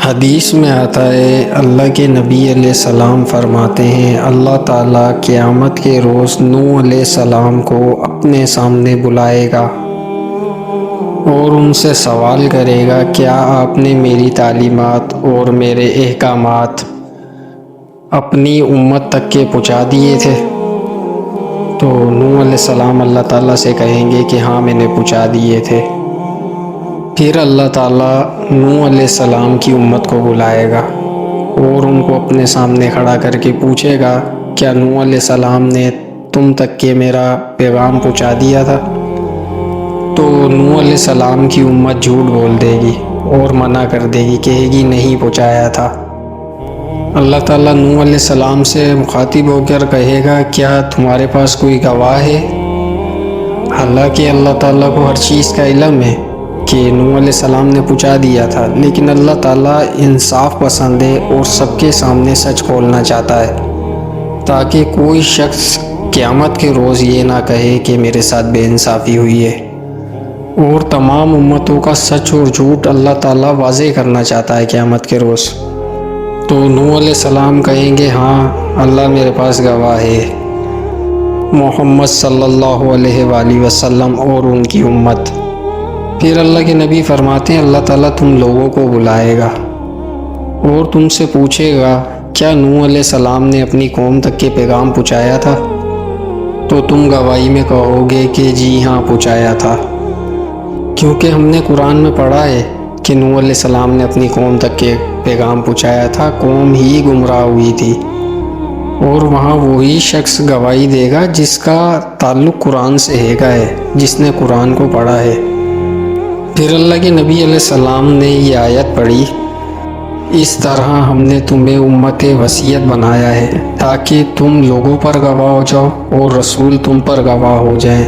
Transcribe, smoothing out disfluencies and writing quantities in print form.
حدیث میں آتا ہے، اللہ کے نبی علیہ السلام فرماتے ہیں اللہ تعالیٰ قیامت کے روز نوح علیہ السلام کو اپنے سامنے بلائے گا اور ان سے سوال کرے گا، کیا آپ نے میری تعلیمات اور میرے احکامات اپنی امت تک کے پہنچا دیے تھے؟ تو نوح علیہ السلام اللہ تعالیٰ سے کہیں گے کہ ہاں میں نے پہنچا دیے تھے۔ پھر اللہ تعالیٰ نوح علیہ السلام کی امت کو بلائے گا اور ان کو اپنے سامنے کھڑا کر کے پوچھے گا، کیا نوح علیہ السلام نے تم تک کے میرا پیغام پہنچا دیا تھا؟ تو نوح علیہ السلام کی امت جھوٹ بول دے گی اور منع کر دے گی، کہے گی نہیں پہنچایا تھا۔ اللہ تعالیٰ نوح علیہ السلام سے مخاطب ہو کر کہے گا، کیا تمہارے پاس کوئی گواہ ہے؟ حالانکہ اللہ تعالیٰ کو ہر چیز کا علم ہے کہ نوح علیہ السلام نے پہنچا دیا تھا، لیکن اللہ تعالیٰ انصاف پسند ہے اور سب کے سامنے سچ کھولنا چاہتا ہے تاکہ کوئی شخص قیامت کے روز یہ نہ کہے کہ میرے ساتھ بے انصافی ہوئی ہے، اور تمام امتوں کا سچ اور جھوٹ اللہ تعالیٰ واضح کرنا چاہتا ہے قیامت کے روز۔ تو نوح علیہ السلام کہیں گے، ہاں اللہ میرے پاس گواہ ہے، محمد صلی اللہ علیہ وآلہ وسلم اور ان کی امت۔ پھر اللہ کے نبی فرماتے ہیں اللہ تعالیٰ تم لوگوں کو بلائے گا اور تم سے پوچھے گا، کیا نوح علیہ السلام نے اپنی قوم تک کے پیغام پہنچایا تھا؟ تو تم گواہی میں کہو گے کہ جی ہاں پہنچایا تھا، کیونکہ ہم نے قرآن میں پڑھا ہے کہ نوح علیہ السلام نے اپنی قوم تک کے پیغام پہنچایا تھا، قوم ہی گمراہ ہوئی تھی، اور وہاں وہی شخص گواہی دے گا جس کا تعلق قرآن سے ہے، جس نے قرآن کو پڑھا ہے۔ پھر اللہ کے نبی علیہ السلام نے یہ آیت پڑھی، اس طرح ہم نے تمہیں امت وسیعت بنایا ہے تاکہ تم لوگوں پر گواہ ہو جاؤ اور رسول تم پر گواہ ہو جائیں۔